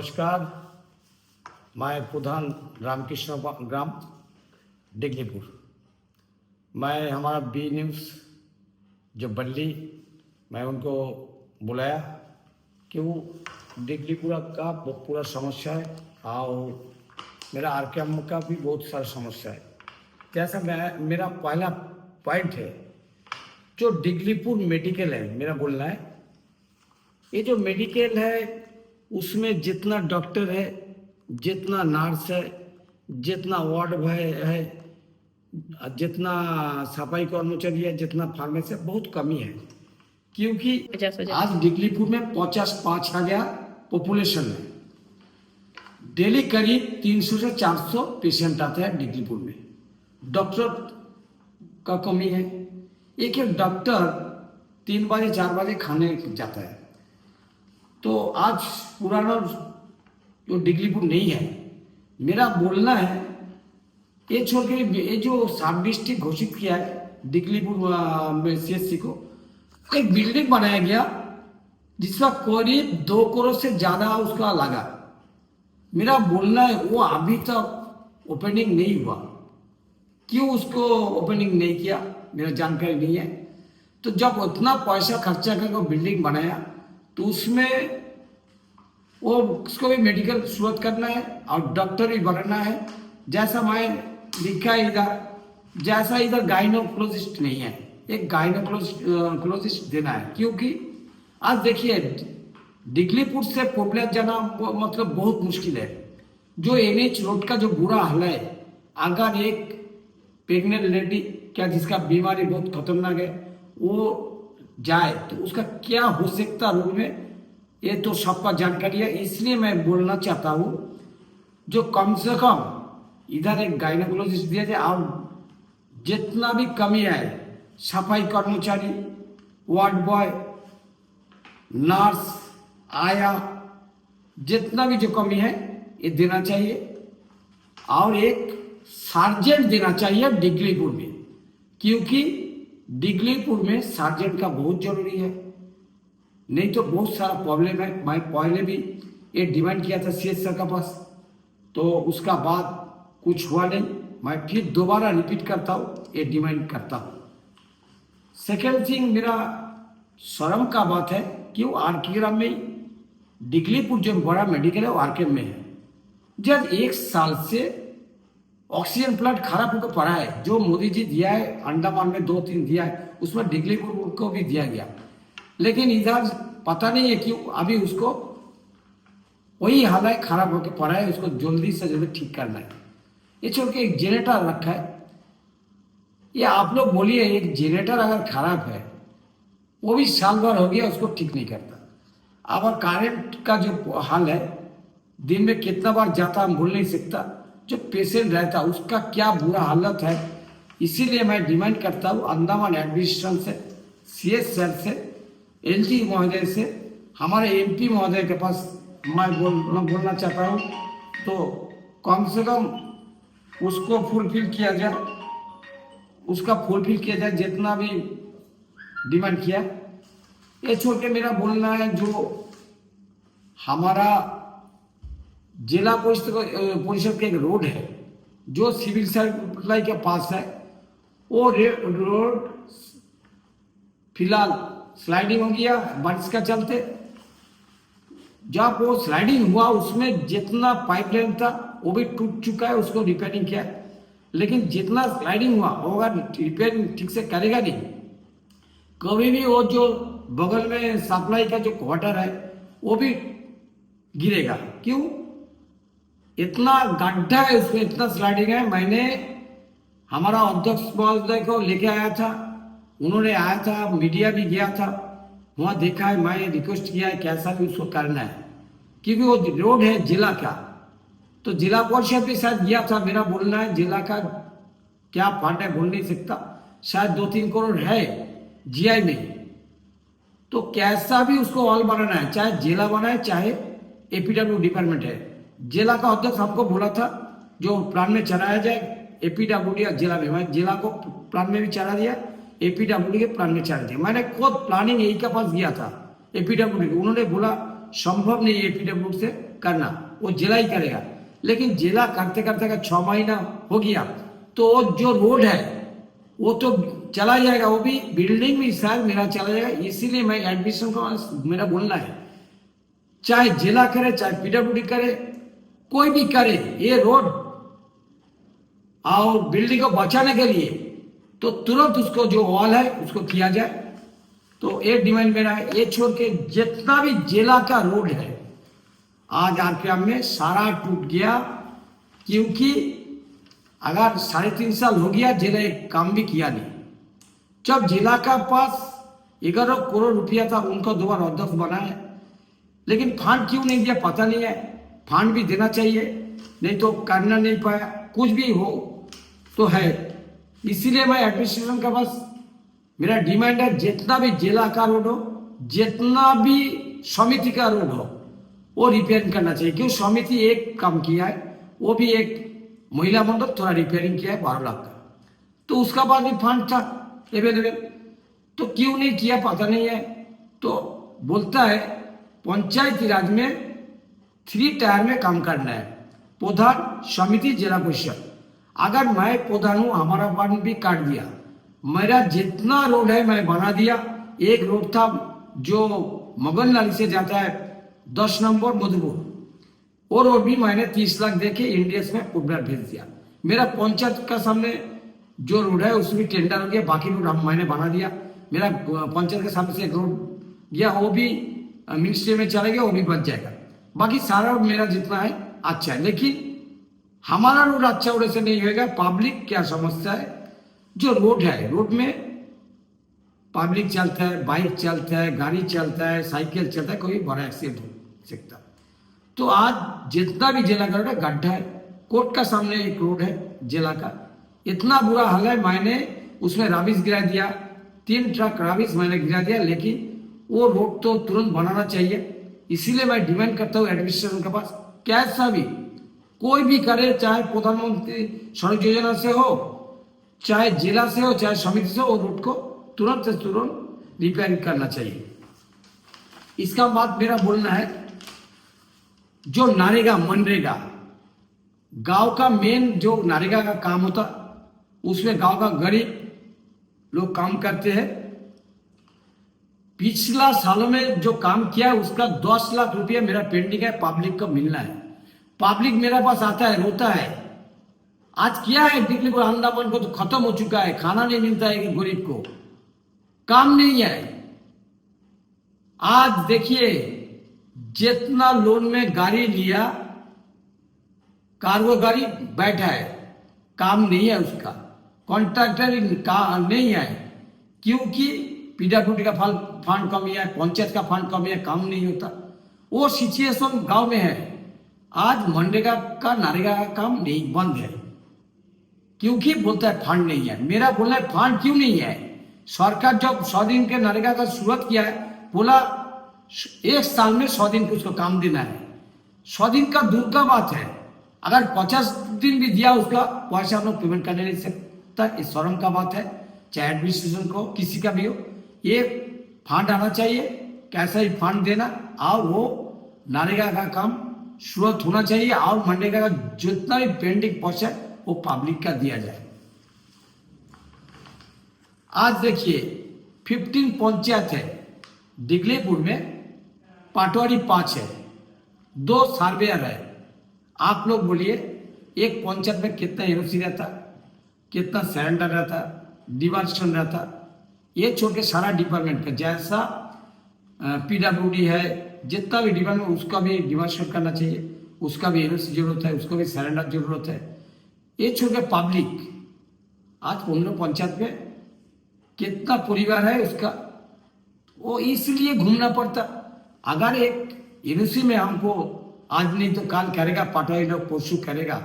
नमस्कार। मैं प्रधान रामकृष्ण ग्राम डिगलीपुर। मैं हमारा बी न्यूज़ जो बल्ली, मैं उनको बुलाया कि वो डिगलीपुरा का पूरा समस्या है और मेरा आरकेएम का भी बहुत सारा समस्या है। जैसा मेरा पहला पॉइंट है, जो डिगलीपुर मेडिकल है, मेरा बोलना है, ये जो मेडिकल है उसमें जितना डॉक्टर है, जितना नर्स है, जितना वार्ड बॉय है, जितना सफाई कर्मचारी है, जितना फार्मेसी है, बहुत कमी है। क्योंकि आज डिगलीपुर में 55 आ गया पॉपुलेशन में। डेली करीब 300 से 400 पेशेंट आते हैं डिगलीपुर में। डॉक्टर का कमी है। एक डॉक्टर 3 बजे 4 बजे खाने जाता है। तो आज पुराना जो डिगलीपुर नहीं है, मेरा बोलना है, ये छोड़ के ये जो सब डिस्ट्रिक्ट घोषित किया है डिगलीपुर में सीएचसी को, एक बिल्डिंग बनाया गया जिसका करीब 2 करोड़ से ज़्यादा उसका लगा। मेरा बोलना है वो अभी तक ओपनिंग नहीं हुआ। क्यों उसको ओपनिंग नहीं किया, मेरा जानकारी नहीं है। तो जब उतना पैसा खर्चा करके बिल्डिंग बनाया तो उसमें वो उसको भी मेडिकल शुरुआत करना है और डॉक्टर भी बनाना है। जैसा मैं लिखा है इधर, जैसा इधर गाइनोकोलॉजिस्ट नहीं है, एक गाइनोकोलॉजिस्ट देना है। क्योंकि आज देखिए डिगलीपुर से पोपलेर जाना मतलब बहुत मुश्किल है। जो एनएच रोड का जो बुरा हाल है, अगर एक प्रेग्नेंट लेडी क्या जिसका बीमारी बहुत खतरनाक है वो जाए तो उसका क्या हो सकता रोड में, ये तो सबका जानकारी है। इसलिए मैं बोलना चाहता हूँ जो कम से कम इधर एक गाइनोकोलॉजिस्ट दिया जाए और जितना भी कमी है सफाई कर्मचारी, वार्ड बॉय, नर्स, आया, जितना भी जो कमी है ये देना चाहिए। और एक सर्जेंट देना चाहिए डिगलीपुर में, क्योंकि डिगलीपुर में सर्जेंट का बहुत जरूरी है। नहीं तो बहुत सारा प्रॉब्लम है। मैं पहले भी ये डिमांड किया था सीएस सर का पास, तो उसका बाद कुछ हुआ नहीं। मैं फिर दोबारा रिपीट करता हूँ, ये डिमांड करता हूँ। सेकेंड थिंग, मेरा शर्म का बात है कि वो आरके ग्राम में डिगलीपुर जो बड़ा मेडिकल है वो आरके में है। जब 1 साल से ऑक्सीजन प्लांट खराब होकर पड़ा है, जो मोदी जी दिया है, अंडमान में 2-3 दिया है, उसमें डिगलीपुर को भी दिया गया। लेकिन इधर पता नहीं है क्यों अभी उसको वही हालत खराब होकर पड़ा है। उसको जल्दी से जल्दी ठीक करना है। ये छोड़ के एक जनरेटर रखा है। ये आप लोग बोलिए, एक जनरेटर अगर खराब है वो भी साल भर हो गया, उसको ठीक नहीं करता। अब करंट का जो हाल है, दिन में कितना बार जाता हम बोल नहीं सकता। जो पेशेंट रहता उसका क्या बुरा हालत है। इसीलिए मैं डिमांड करता हूँ अंडमान एडमिनिस्ट्रेशन से, सीएस सर से, एलजी महोदय से, हमारे एमपी महोदय के पास मैं बोलना चाहता हूँ, तो कम से कम उसको फुलफिल किया जाए, उसका फुलफिल किया जाए जितना भी डिमांड किया। ये छोड़ के मेरा बोलना है, जो हमारा जिला परिषद का एक रोड है जो सिविल सप्लाई के पास है, वो रोड फिलहाल स्लाइडिंग हो गया बारिश का चलते। जब वो स्लाइडिंग हुआ उसमें जितना पाइपलाइन था वो भी टूट चुका है, उसको रिपेयरिंग किया। लेकिन जितना स्लाइडिंग हुआ होगा रिपेयरिंग ठीक से करेगा नहीं, कभी भी वो जो बगल में सप्लाई का जो क्वार्टर है वो भी गिरेगा। क्यों? इतना गड्ढा है उसमें, इतना स्लाइडिंग है। मैंने हमारा अध्यक्ष महोदय को लेके आया था, उन्होंने आया था, मीडिया भी गया था, वहाँ देखा है। मैं रिक्वेस्ट किया है कैसा भी उसको करना है, क्योंकि वो रोड है जिला का। तो जिला परिषद भी शायद गया था। मेरा बोलना है जिला का क्या फंड है बोल नहीं सकता, शायद 2-3 करोड़ है जीआई में। तो कैसा भी उसको हॉल बनाना है, चाहे जिला बनाए चाहे एपीडब्ल्यू डिपार्टमेंट है। जिला का अध्यक्ष हमको बोला था जो प्लान में चलाया जाए एपीडब्ल्यूडी जिला में। मैं जिला को प्लान में भी चला दिया, एपीडब्ल्यूडी के प्लान में चला दिया। मैंने खुद प्लानिंग यही के पास गया था एपीडब्ल्यूडी, उन्होंने बोला संभव नहीं एपीडब्ल्यू से करना, वो जिला ही करेगा। लेकिन जिला करते करते अगर 6 महीना हो गया तो वो जो रोड है वो तो चला जाएगा, वो भी बिल्डिंग भी शायद मेरा चला जाएगा। इसीलिए मैं एडमिशन का मेरा बोलना है, चाहे जिला करे चाहे पीडब्ल्यूडी करे, कोई भी करे, ये रोड और बिल्डिंग को बचाने के लिए तो तुरंत उसको जो वॉल है उसको किया जाए। तो एक डिमांड मेरा है, ये छोड़ के जितना भी जिला का रोड है आज आरपीएम में सारा टूट गया, क्योंकि अगर 3.5 साल हो गया जिला एक काम भी किया नहीं। जब जिला का पास 11 करोड़ रुपया था, उनको दोबारा अध्यक्ष बनाया, लेकिन फंड क्यों नहीं दिया पता नहीं है। फंड भी देना चाहिए, नहीं तो करना नहीं पाया, कुछ भी हो तो है। इसीलिए मैं एडमिनिस्ट्रेशन का बस मेरा डिमांड है, जितना भी जिला का रोड हो, जितना भी समिति का रोड हो, वो रिपेयरिंग करना चाहिए। क्यों समिति एक काम किया है, वो भी एक महिला मंडल थोड़ा रिपेयरिंग किया है 12 लाख का, तो उसका बाद भी फंड था अवेलेबल, तो क्यों नहीं किया पता नहीं है। तो बोलता है पंचायती राज में 3 टायर में काम करना है, प्रधान, समिति, जिला परिषद। अगर मैं प्रधान हूं, हमारा फंड भी काट दिया, मेरा जितना रोड है मैं बना दिया। एक रोड था जो मगन नाली से जाता है 10 नंबर मधुपुर, वो रोड भी मैंने 30 लाख देके इंडियस में पुबलर भेज दिया। मेरा पंचायत का सामने जो रोड है उसमें टेंडर हो गया, बाकी रोड मैंने बना दिया। मेरा पंचायत के सामने से एक रोड गया, वो भी मिनिस्ट्री में चला गया, वो भी बच जाएगा। बाकी सारा रोड मेरा जितना है अच्छा है, लेकिन हमारा रोड अच्छा रोड से नहीं होगा। पब्लिक क्या समझता है, जो रोड है, रोड में पब्लिक चलता है, बाइक चलता है, गाड़ी चलता है, साइकिल चलता है, कोई बड़ा एक्सीडेंट हो सकता। तो आज जितना भी जिला का रोड है गड्ढा है। कोर्ट का सामने एक रोड है जिला का, इतना बुरा हाल है, मैंने उसमें राबिस गिरा दिया, 3 ट्रक राबिस मैंने गिरा दिया, लेकिन वो रोड तो तुरंत बनाना चाहिए। इसीलिए मैं डिमांड करता हूँ एडमिनिस्ट्रेशन के पास, कैसा भी कोई भी करे, चाहे प्रधानमंत्री सड़क योजना से हो, चाहे जिला से हो, चाहे समिति से हो, रोड को तुरंत से तुरंत रिपेयरिंग करना चाहिए। इसका बाद मेरा बोलना है, जो नरेगा मनरेगा गांव का मेन जो नरेगा का काम होता, उसमें गांव का गरीब लोग काम करते हैं। पिछला सालों में जो काम किया है उसका 10 लाख रुपया मेरा पेंडिंग है, पब्लिक को मिलना है। पब्लिक मेरे पास आता है, रोता है। आज क्या है, दिल्ली को अंडमान को तो खत्म हो चुका है, खाना नहीं मिलता है कि गरीब को, काम नहीं है। आज देखिए जितना लोन में गाड़ी लिया, कार्गो गाड़ी बैठा है, काम नहीं है उसका, कॉन्ट्रैक्टर नहीं है, क्योंकि पीडब्ल्यूडी का फंड कमी है, पंचायत का फंड कमी है, काम नहीं होता। वो सिचुएशन गांव में है। आज मनरेगा का नरेगा का काम नहीं, बंद है, क्योंकि बोलता है फंड नहीं है। मेरा बोलना है फंड क्यों नहीं है। सरकार जब 100 दिन के नरेगा का शुरुआत किया है, बोला 1 साल में 100 दिन को उसको काम देना है। 100 दिन का दूर का बात है, अगर 50 दिन भी दिया उसका पैसा हम लोग पेमेंट करने नहीं सकता। इस शर्म का बात है, चाहे एडमिनिस्ट्रेशन को किसी का भी हो, ये फंड आना चाहिए, कैसा ही फंड देना, और वो नरेगा का काम शुरुआत होना चाहिए, और मनरेगा का जितना भी पेंडिंग पैसा है वो पब्लिक का दिया जाए। आज देखिए 15 पंचायत है डिगलीपुर में, पाटवारी 5 है, 2 सर्वेयर है। आप लोग बोलिए एक पंचायत में कितना एनओसी रहता, कितना सरेंडर रहता, डिवार्सन रहता। ये छोड़ के सारा डिपार्टमेंट का, जैसा पीडब्ल्यूडी है, जितना भी डिपार्टमेंट, उसका भी डिवार्सन करना चाहिए, उसका भी एनओसी जरूरत है, उसको भी सरेंडर जरूरत है। ये छोड़ के पब्लिक, आज 15 पंचायत में कितना परिवार है उसका, वो इसलिए घूमना पड़ता। अगर एक एनओसी में हमको आज नहीं तो कल करेगा, पटवारी लोग परसों करेगा,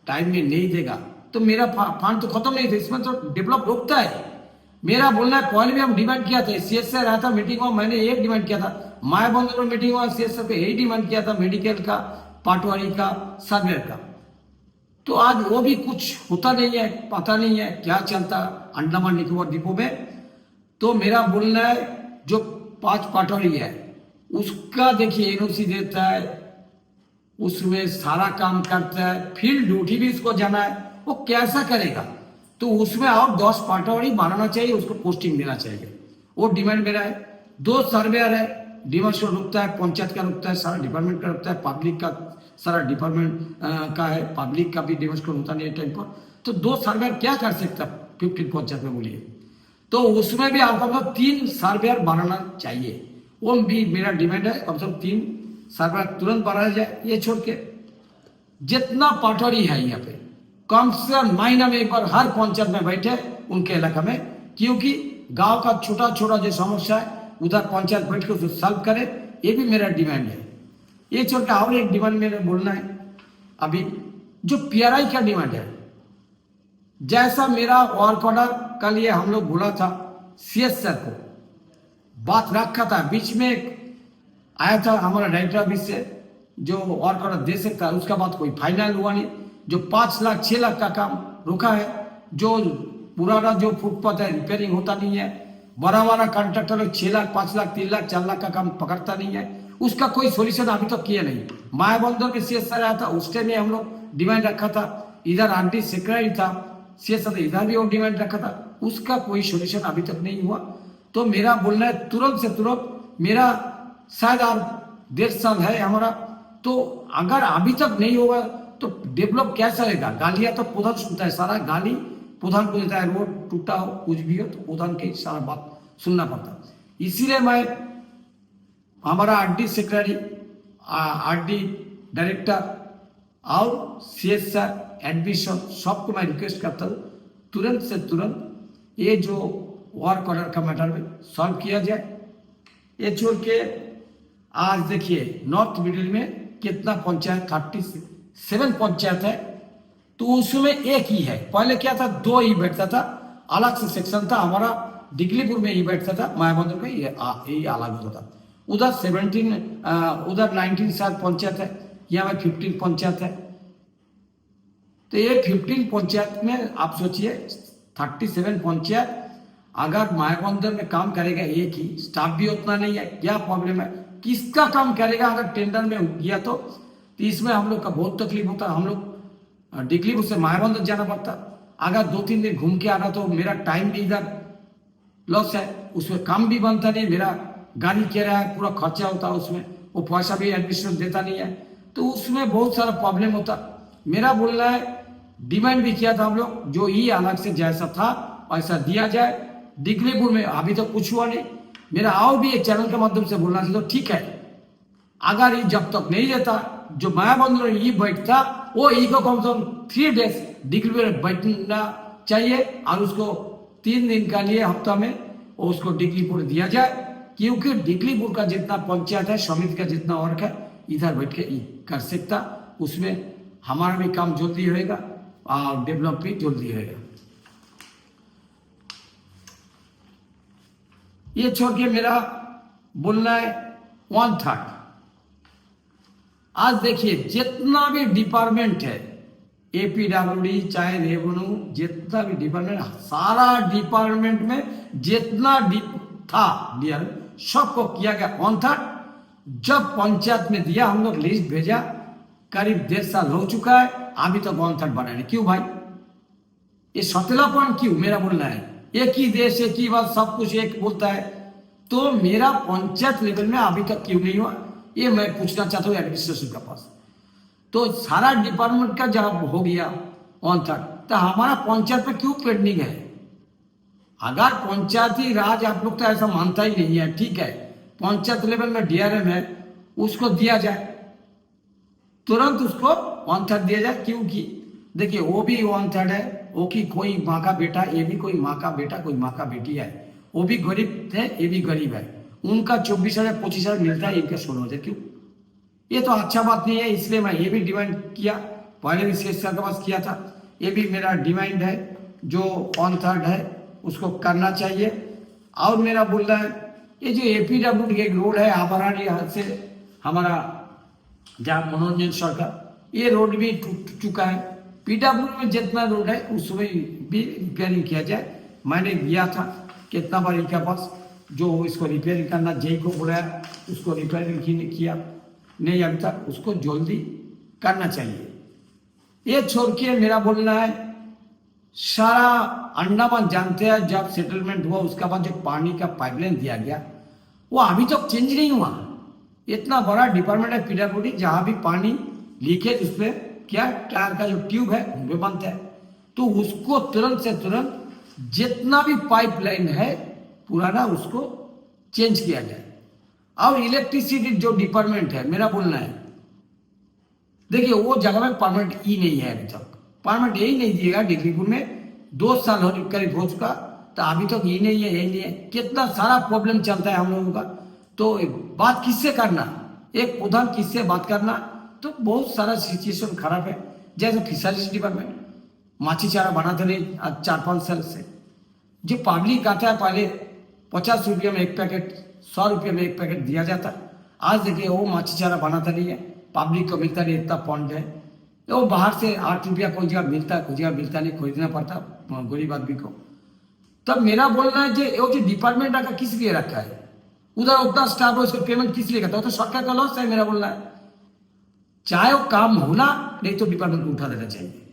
टाइम में नहीं देगा, तो मेरा फंड तो खत्म नहीं था। इसमें तो डेवलप रोकता है। मेरा बोलना है, पहले भी हम डिमांड किया था, सीएस से रहा था मीटिंग में, मैंने एक डिमांड किया था, मायाबंदर में मीटिंग हुआ, सीएस पे यही डिमांड किया था, मेडिकल का, पटवारी का, सर्वेयर का। तो आज वो भी कुछ होता नहीं है, पता नहीं है क्या चलता अंडमान निकोबार द्वीपों में। तो मेरा बोलना है, जो 5 पटवारी है उसका देखिए एनओसी देता है, उसमें सारा काम करता है, फील्ड ड्यूटी भी उसको जाना है, वो कैसा करेगा? तो उसमें और 10 पटवारी बनाना चाहिए, उसको पोस्टिंग देना चाहिए। वो डिमांड मेरा है। 2 सर्वेयर है, डिमांड रुकता है, पंचायत का रुकता है, सारा डिपार्टमेंट का रुकता है, पब्लिक का सारा डिपार्टमेंट का है, पब्लिक का भी डिमांड होता नहीं है टाइम पर। तो 2 सर्वेयर क्या कर सकता है 15 पंचायत में, बोलिए? तो उसमें भी आपको मतलब 3 सर्वेयर बनाना चाहिए। वो भी मेरा डिमांड है, कम से कम 3 सर्वेयर तुरंत बनाया जाए। ये छोड़ के जितना पटवारी है यहाँ पे, कम से कम महीना में एक बार हर पंचायत में बैठे उनके इलाका में, क्योंकि गांव का छोटा छोटा जो समस्या है उधर पंचायत बैठ के उसको सॉल्व करे। ये भी मेरा डिमांड है। ये छोड़ के और एक डिमांड मेरा बोलना है, अभी जो पीआरआई का डिमांड है, जैसा मेरा वर्क ऑर्डर कल ये हम लोग बोला था सीएस सर को, बात रखा था, बीच में आया था हमारा डायरेक्टर ऑफिस से जो वर्क ऑर्डर दे सकता है, उसका बात कोई फाइनल हुआ नहीं। जो 5 लाख 6 लाख का काम रुका है, जो पुराना जो फुटपाथ है रिपेयरिंग होता नहीं है, बड़ा बड़ा कॉन्ट्रैक्टर 6 लाख 5 लाख 3 लाख 4 लाख का काम पकड़ता नहीं है, उसका कोई सोल्यूशन अभी तक किया नहीं। मायाबंदर में सीएस सर आया था, उस टाइम में हम लोग डिमांड रखा था, इधर आरडी सेक्रेटरी था सीएस सर, इधर भी वो डिमांड रखा था, उसका कोई सोल्यूशन अभी तक नहीं हुआ। तो मेरा बोलना है तुरंत से तुरंत, मेरा शायद और 1.5 साल है हमारा, तो अगर अभी तक नहीं होगा तो डेवलप कैसा रहेगा? गालियां तो प्रधान सुनता है, सारा गाली प्रधान को देता है, रोड टूटा हो कुछ भी हो तो प्रधान की सारा बात सुनना पड़ता। इसीलिए मैं हमारा आरडी सेक्रेटरी, आरडी डायरेक्टर और सीएस सर एडमिशन सबको मैं रिक्वेस्ट करता हूँ तुरंत से तुरंत ये जो वर्क ऑर्डर का मैटर में सॉल्व किया जाए। ये छोड़ के आज देखिए नॉर्थ मिडिल में कितना पंचायत, 37 पंचायत है, तो उसमें एक ही है। पहले क्या था, 2 ही बैठता था, अलग से सेक्शन था हमारा, डिगलीपुर में ही बैठता था, मायाबंदर में ये अलग होता था। उधर 19 शायद पंचायत है, यहाँ में 15 पंचायत है। तो ये 15 पंचायत में आप सोचिए 37 पंचायत, अगर मायाबंदर में काम करेगा एक ही, स्टाफ भी उतना नहीं है, क्या प्रॉब्लम है? किसका काम करेगा? अगर टेंडर में गया तो इसमें हम लोग का बहुत तकलीफ होता। हम लोग डिगलीपुर से मायाबंदर जाना पड़ता, अगर 2-3 दिन घूम के आना तो मेरा टाइम भी इधर लॉस है, उसमें काम भी बनता नहीं, मेरा गाड़ी किराया पूरा खर्चा होता, उसमें वो पैसा भी एडमिशन देता नहीं है, तो उसमें बहुत सारा प्रॉब्लम होता। मेरा बोलना है, डिमांड भी किया था हम लोग, जो ही अलग से जैसा था वैसा दिया जाए। डिगलीपुर में अभी तो कुछ हुआ नहीं, मेरा और भी एक चैनल के माध्यम से बोलना चाहिए, तो ठीक है, अगर ये जब तक नहीं देता, जो मायाबंदर ये बैठता, वो ई को कम से कम 3 डेज डिगलीपुर में बैठना चाहिए, और उसको 3 दिन का लिए हफ्ता में उसको डिगलीपुर दिया जाए, क्योंकि डिगलीपुर का जितना पंचायत है, समिति का जितना वर्क है, इधर बैठ के कर सकता, उसमें हमारा भी काम जल्दी होएगा और डेवलप भी जल्दी होएगा। ये छोड़ के मेरा बोलना है 1/3। आज देखिए जितना भी डिपार्टमेंट है, एपीडब्ल्यूडी चाहे रेवेन्यू, जितना भी डिपार्टमेंट, सारा डिपार्टमेंट में जितना था सबको किया गया 1/3। जब पंचायत में दिया, हम लोग लिस्ट भेजा, करीब 1.5 साल हो चुका है, अभी तक 1/3 बना नहीं। क्यों भाई? ये सतलापन क्यों? मेरा बोलना है, एक ही देश एक ही बात, सब कुछ एक बोलता है, तो मेरा पंचायत लेवल में अभी तक क्यों नहीं हुआ, ये मैं पूछना चाहता हूँ एडमिनिस्ट्रेशन के पास। तो सारा डिपार्टमेंट का जब हो गया 1/3, तो हमारा पंचायत में क्यों पेंडिंग है? अगर पंचायती राज आप लोग तो ऐसा मानता ही नहीं है, ठीक है, पंचायत लेवल में डीआरएम है, उसको दिया जाए, तुरंत उसको 1/3 दिया जाए। क्योंकि देखिए वो भी 1/3 है, वो की कोई माँ का बेटा, ये भी कोई माँ का बेटा, कोई माँ का बेटी है, वो भी गरीब है, ये भी गरीब है, उनका 24,000 25,000 मिलता है, इनका 16,000 क्यों? ये तो अच्छा बात नहीं है। इसलिए मैं ये भी डिमांड किया, पहले भी सीएस सर के पास किया था, ये भी मेरा डिमांड है, जो 1/3 है उसको करना चाहिए। और मेरा बोलना है, ये जो एपीडब्ल्यू एक रोड है आबरानी यहाँ से हमारा जहाँ मनोरंजन सरकार, ये रोड भी टूट चुका है। पीडब्ल्यू में जितना रोड है उसमें भी रिपेयरिंग किया जाए। मैंने दिया था कितना बार इनके पास, जो इसको रिपेयरिंग करना जेई को बुलाया, उसको रिपेयरिंग किया नहीं अभी तक, उसको जल्दी करना चाहिए। ये छोड़ के मेरा बोलना है, सारा अंडमान जानते हैं जब सेटलमेंट हुआ उसके बाद जो पानी का पाइपलाइन दिया गया वो अभी तक चेंज नहीं हुआ। इतना बड़ा डिपार्टमेंट है पीडब्ल्यूडी, जहां भी पानी लीकेज उस पर क्या टायर का जो ट्यूब है वो बंद है, तो उसको तुरंत से तुरंत जितना भी पाइपलाइन है पुराना उसको चेंज किया जाए। और इलेक्ट्रिसिटी जो डिपार्टमेंट है मेरा बोलना है, देखिए वो जगह में परमानेंट ई नहीं है, अभी तक परमानेंट यही नहीं दिएगा। डिग्रीपुर में 2 साल हो करीब हो चुका, तो अभी तक ये नहीं है, यही नहीं है। कितना सारा प्रॉब्लम चलता है हम लोगों का, तो बात किससे करना, एक प्रधान किससे बात करना, तो बहुत सारा सिचुएशन खराब है। जैसे फिशरीज डिपार्टमेंट माछी चारा बनाते रहे आज 4-5 साल से, जो पब्लिक आता है पहले 50 रुपये में एक पैकेट, 100 रुपये में एक पैकेट दिया जाता, आज देखिए वो माछी चारा बनाता नहीं है, पब्लिक को मिलता नहीं, इतना पॉइंट है। वो बाहर से 8 रुपया कोई जगह मिलता है, कोई जगह मिलता नहीं, खरीदना पड़ता गरीब आदमी को। तब मेरा बोलना है जो वो जो डिपार्टमेंट आकर किस लिए रखा है, उधर उतना स्टाफ है, उसको पेमेंट किस लिए करता है, तो सरकार का लॉस है। मेरा बोलना है चाहे वो काम होना, नहीं तो डिपार्टमेंट को उठा देना चाहिए।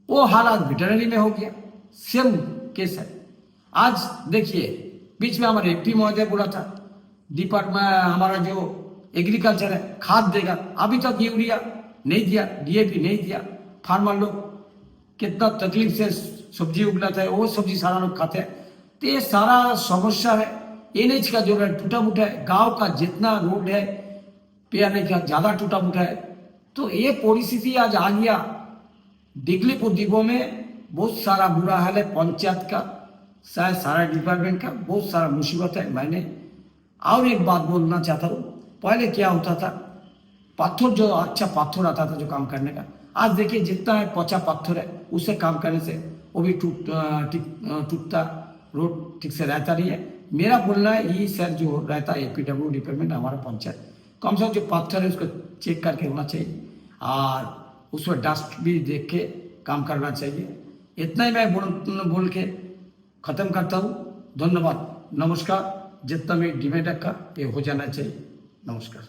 वो हालात वेटरनरी में हो गया, सेम केस है। आज देखिए बीच में हमारे एमपी महोदय बोला था डिपार्टमेंट हमारा जो एग्रीकल्चर है खाद देगा, अभी तक यूरिया नहीं दिया, डीएपी नहीं दिया। फार्मर लोग कितना तकलीफ से सब्जी उगलाता है, वो सब्जी सारा लोग खाते हैं। तो ये सारा समस्या है, एनएच का जो है टूटा फूटा है, गांव का जितना रोड है पेयरने का ज़्यादा टूटा फूटा है। तो ये परिस्थिति आज आ गया। डिगलीपुर डिपो में बहुत सारा बुरा हाल है, पंचायत का शायद सारा डिपार्टमेंट का बहुत सारा मुसीबत है। मैंने और एक बात बोलना चाहता हूँ, पहले क्या होता था, पत्थर जो अच्छा पत्थर आता था जो काम करने का, आज देखिए जितना है पचा पत्थर है, उससे काम करने से वो भी टूटता, रोड ठीक से रहता नहीं है। मेरा बोलना है ये सर जो रहता है एपीडब्ल्यू डिपार्टमेंट हमारा पंचायत, कम से कम जो पत्थर है उसको चेक करके होना चाहिए और उसमें डस्ट भी देख के काम करना चाहिए। इतना ही मैं बोल के ख़त्म करता हूँ। धन्यवाद, नमस्कार। जितना भी डिमेंड का ये हो जाना चाहिए। नमस्कार।